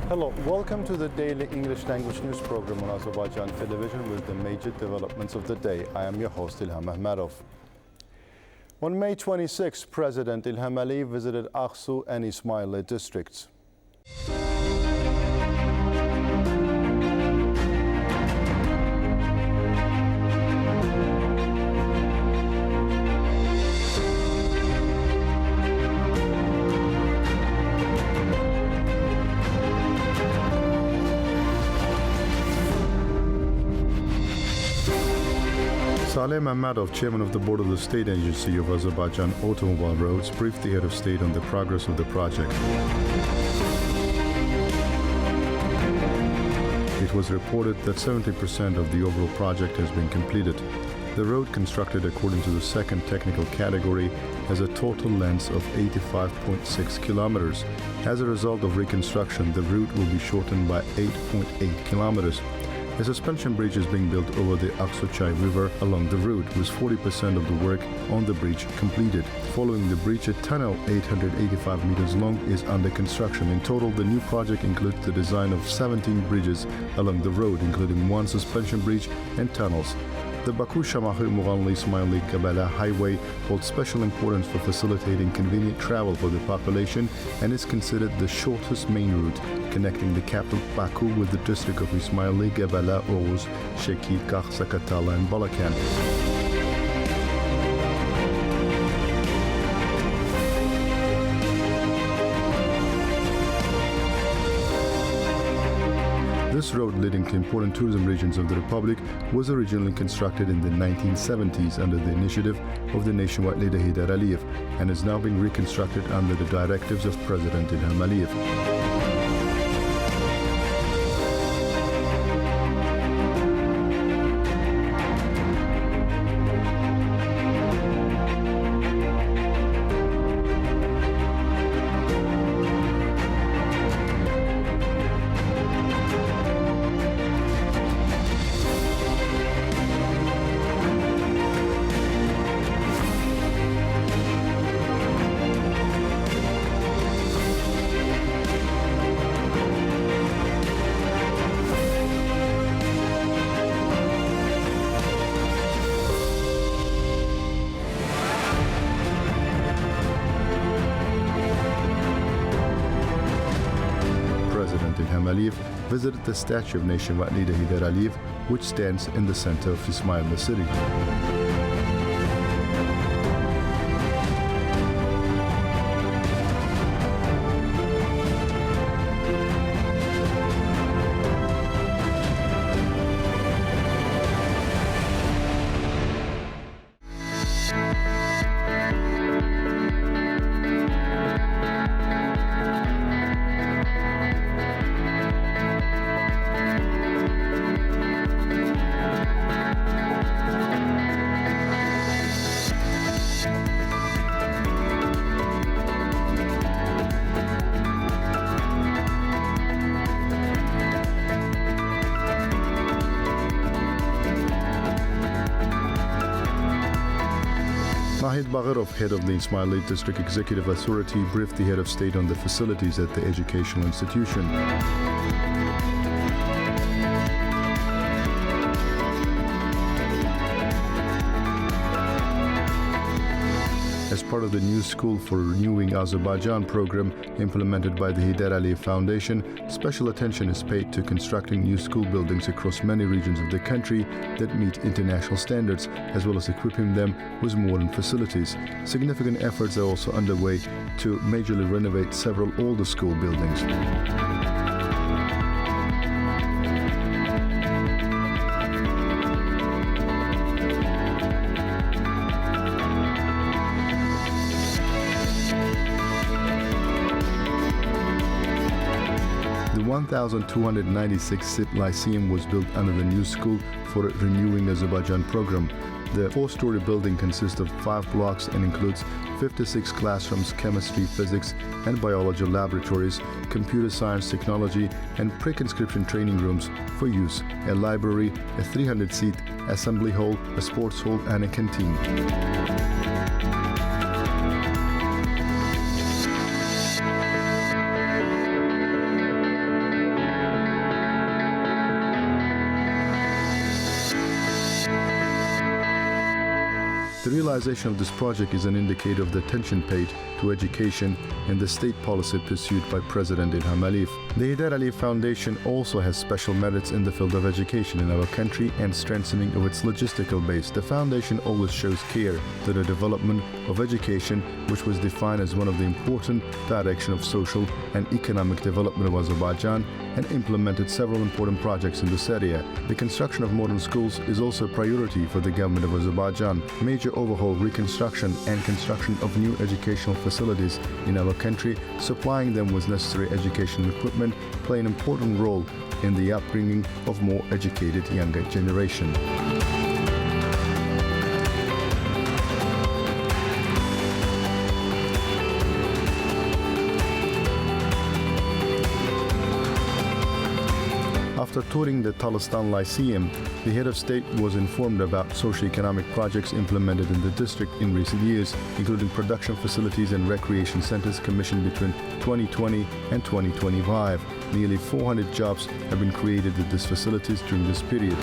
Hello, welcome to the daily English language news program on Azərbaycan Televiziya with the major developments of the day. I am your host, İlham Məmmədov. On May 26, President İlham visited Ağsu and İsmaili districts. Rövşən Məmmədov, chairman of the board of the State Agency of Azerbaijan Automobile Roads, briefed the head of state on the progress of the project. It was reported that 70% of the overall project has been completed. The road, constructed according to the second technical category, has a total length of 85.6 kilometers. As a result of reconstruction, the route will be shortened by 8.8 kilometers. A suspension bridge is being built over the Aksuchay River along the route, with 40% of the work on the bridge completed. Following the bridge, a tunnel 885 meters long is under construction. In total, the new project includes the design of 17 bridges along the road, including one suspension bridge and tunnels. The Baku-Şamaxı-Muğanlı-İsmaili-Qəbələ highway holds special importance for facilitating convenient travel for the population and is considered the shortest main route connecting the capital Baku with the district of İsmaili, Qəbələ, Oğuz, Şəki, Qax, Zaqatala and Balakan. This road, leading to important tourism regions of the Republic, was originally constructed in the 1970s under the initiative of the nationwide leader Heydər Əliyev and is now being reconstructed under the directives of President İlham Əliyev. İlham Əliyev visited the statue of nationwide leader Heydər Əliyev, which stands in the center of İsmaili city. Nahid Bağırov, head of the İsmaili District Executive Authority, briefed the head of state on the facilities at the educational institution. As part of the new School for Renewing Azerbaijan program implemented by the Heydər Əliyev Foundation, special attention is paid to constructing new school buildings across many regions of the country that meet international standards, as well as equipping them with modern facilities. Significant efforts are also underway to majorly renovate several older school buildings. 1,296-seat lyceum was built under the new school for Renewing Azerbaijan program. The four-story building consists of 5 blocks and includes 56 classrooms, chemistry, physics, and biology laboratories, computer science, technology, and pre-conscription training rooms for use, a library, a 300-seat assembly hall, a sports hall, and a canteen. The realization of this project is an indicator of the attention paid to education and the state policy pursued by President Ilham Aliyev. The Heydar Aliyev Foundation also has special merits in the field of education in our country and strengthening of its logistical base. The foundation always shows care to the development of education, which was defined as one of the important directions of social and economic development of Azerbaijan, and implemented several important projects in this area. The construction of modern schools is also a priority for the government of Azerbaijan. Major overhaul, reconstruction, and construction of new educational facilities in our country, supplying them with necessary educational equipment, play an important role in the upbringing of more educated younger generation. After touring the Talistan Lyceum, the head of state was informed about socio-economic projects implemented in the district in recent years, including production facilities and recreation centers commissioned between 2020 and 2025. Nearly 400 jobs have been created at these facilities during this period.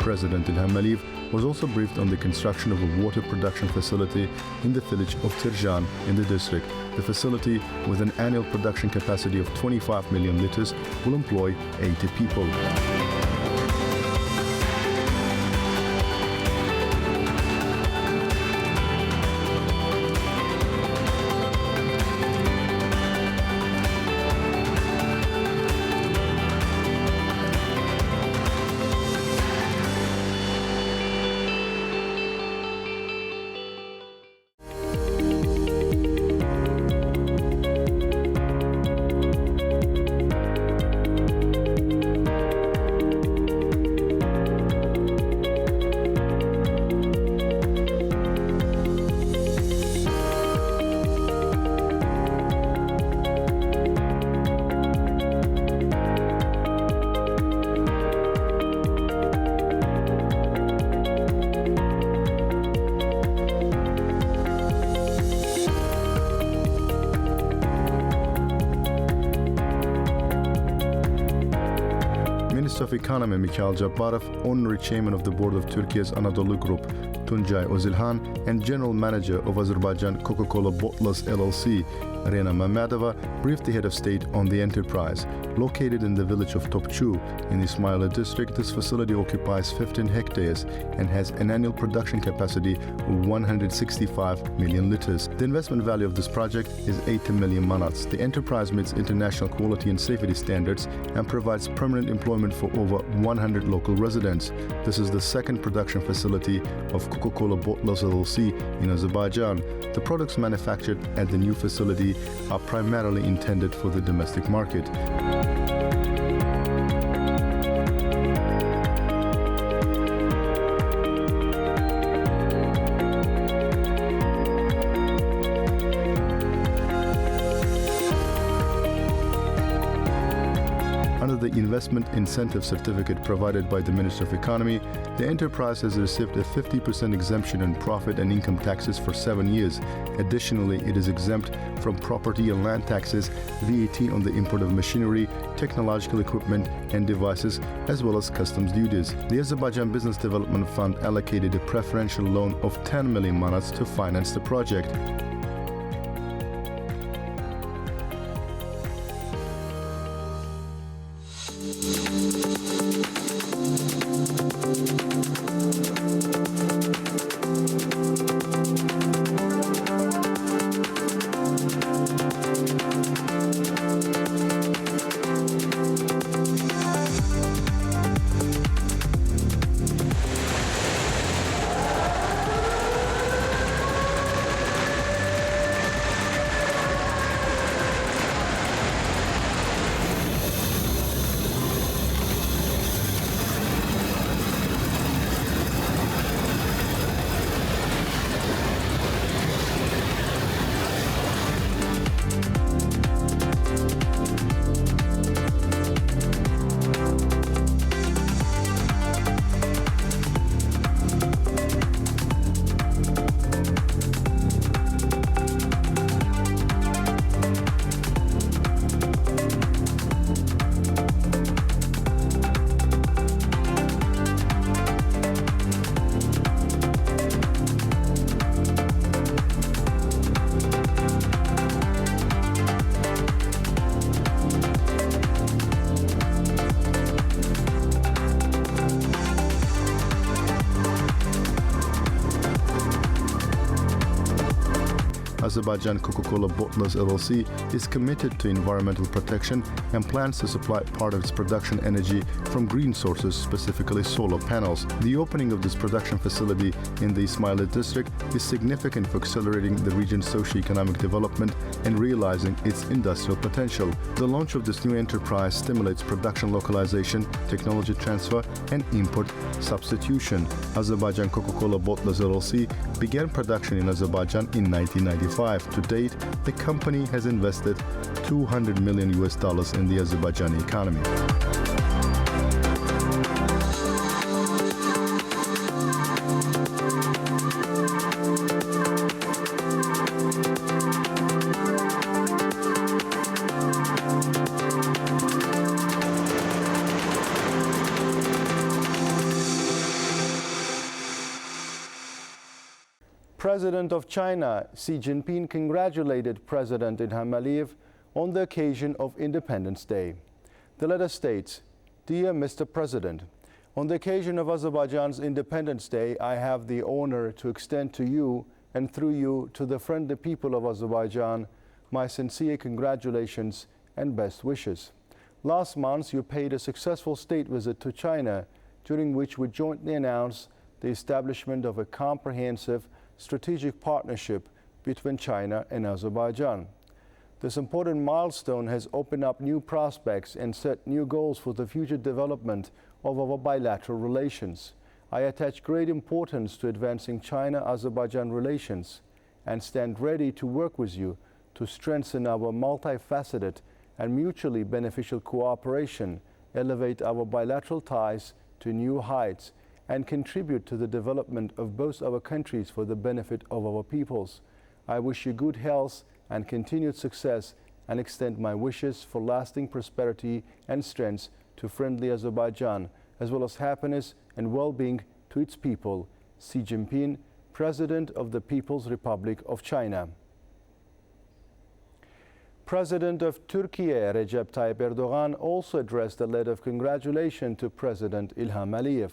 President Ilham Aliyev was also briefed on the construction of a water production facility in the village of Tirjan in the district. The facility, with an annual production capacity of 25 million liters, will employ 80 people. Minister of Economy Mikhail Jabbarov, Honorary Chairman of the Board of Turkey's Anadolu Group, Tuncay Özilhan, and General Manager of Azərbaycan Coca-Cola Bottlers LLC, Rövşən Məmmədova, briefed the head of state on the enterprise. Located in the village of Topçu in the Ismaila district, this facility occupies 15 hectares and has an annual production capacity of 165 million liters. The investment value of this project is 80 million manats. The enterprise meets international quality and safety standards and provides permanent employment for over 100 local residents. This is the second production facility of Coca-Cola Bottlers LLC in Azerbaijan. The products manufactured at the new facility are primarily intended for the domestic market. Under the Investment Incentive Certificate provided by the Minister of Economy, the enterprise has received a 50% exemption on profit and income taxes for 7 years. Additionally, it is exempt from property and land taxes, VAT on the import of machinery, technological equipment and devices, as well as customs duties. The Azerbaijan Business Development Fund allocated a preferential loan of 10 million manats to finance the project. Azərbaycan Coca-Cola Bottlers LLC is committed to environmental protection and plans to supply part of its production energy from green sources, specifically solar panels. The opening of this production facility in the Ismaili district is significant for accelerating the region's socio-economic development and realizing its industrial potential. The launch of this new enterprise stimulates production localization, technology transfer, and import substitution. Azərbaycan Coca-Cola Bottlers LLC began production in Azerbaijan in 1995. To date, the company has invested $200 million in the Azerbaijani economy. President of China, Xi Jinping, congratulated President Ilham Aliyev on the occasion of Independence Day. The letter states, "Dear Mr. President, on the occasion of Azerbaijan's Independence Day, I have the honor to extend to you and through you to the friendly people of Azerbaijan my sincere congratulations and best wishes. Last month, you paid a successful state visit to China, during which we jointly announced the establishment of a comprehensive strategic partnership between China and Azerbaijan. This important milestone has opened up new prospects and set new goals for the future development of our bilateral relations. I attach great importance to advancing China-Azerbaijan relations and stand ready to work with you to strengthen our multifaceted and mutually beneficial cooperation, elevate our bilateral ties to new heights, and contribute to the development of both our countries for the benefit of our peoples. I wish you good health and continued success and extend my wishes for lasting prosperity and strength to friendly Azerbaijan, as well as happiness and well-being to its people. Xi Jinping, President of the People's Republic of China." President of Turkey, Recep Tayyip Erdogan, also addressed a letter of congratulation to President Ilham Aliyev.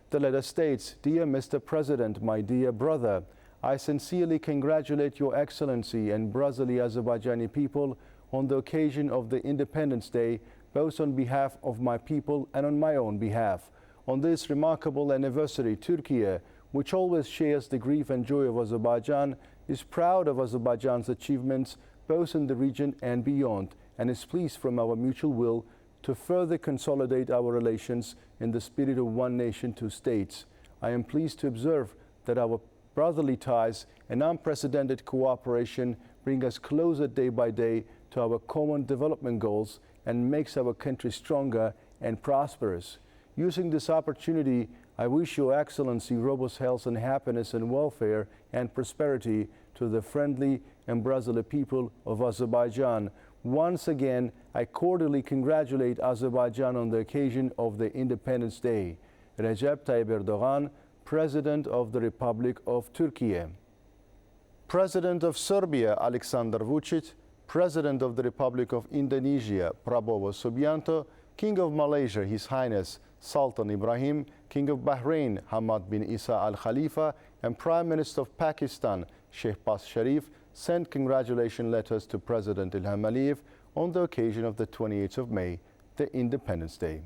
The letter states, "Dear Mr. President, my dear brother, I sincerely congratulate Your Excellency and brotherly Azerbaijani people on the occasion of the Independence Day, both on behalf of my people and on my own behalf. On this remarkable anniversary, Turkey, which always shares the grief and joy of Azerbaijan, is proud of Azerbaijan's achievements both in the region and beyond, and is pleased from our mutual will to further consolidate our relations in the spirit of one nation, two states. I am pleased to observe that our brotherly ties and unprecedented cooperation bring us closer day by day to our common development goals and makes our country stronger and prosperous. Using this opportunity, I wish Your Excellency robust health and happiness and welfare and prosperity to the friendly and brotherly people of Azerbaijan. Once again, I cordially congratulate Azerbaijan on the occasion of the Independence Day." Recep Tayyip Erdogan, President of the Republic of Turkey. President of Serbia, Aleksandar Vučić, President of the Republic of Indonesia, Prabowo Subianto, King of Malaysia, His Highness Sultan Ibrahim, King of Bahrain, Hamad bin Isa Al Khalifa, and Prime Minister of Pakistan, Shehbaz Sharif, sent congratulation letters to President Ilham Aliyev on the occasion of the 28th of May, the Independence Day.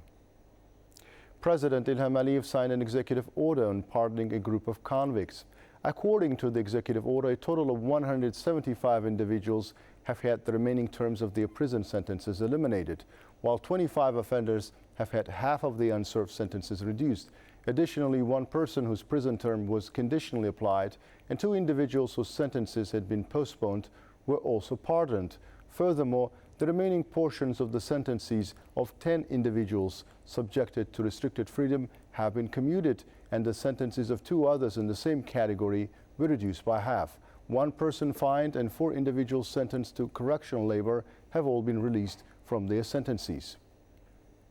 President Ilham Aliyev signed an executive order on pardoning a group of convicts. According to the executive order, a total of 175 individuals have had the remaining terms of their prison sentences eliminated, while 25 offenders have had half of the unserved sentences reduced. Additionally, one person whose prison term was conditionally applied and 2 individuals whose sentences had been postponed were also pardoned. Furthermore, the remaining portions of the sentences of 10 individuals subjected to restricted freedom have been commuted, and the sentences of 2 others in the same category were reduced by half. 1 person fined and 4 individuals sentenced to correctional labor have all been released from their sentences.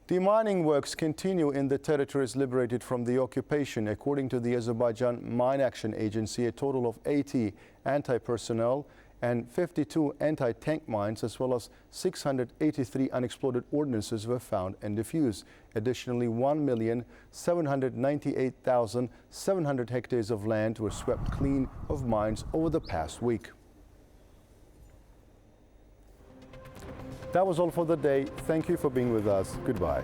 The mining works continue in the territories liberated from the occupation. According to the Azerbaijan Mine Action Agency, a total of 80 anti-personnel and 52 anti-tank mines, as well as 683 unexploded ordnances were found and defused. Additionally, 1,798,700 hectares of land were swept clean of mines over the past week. That was all for the day. Thank you for being with us. Goodbye.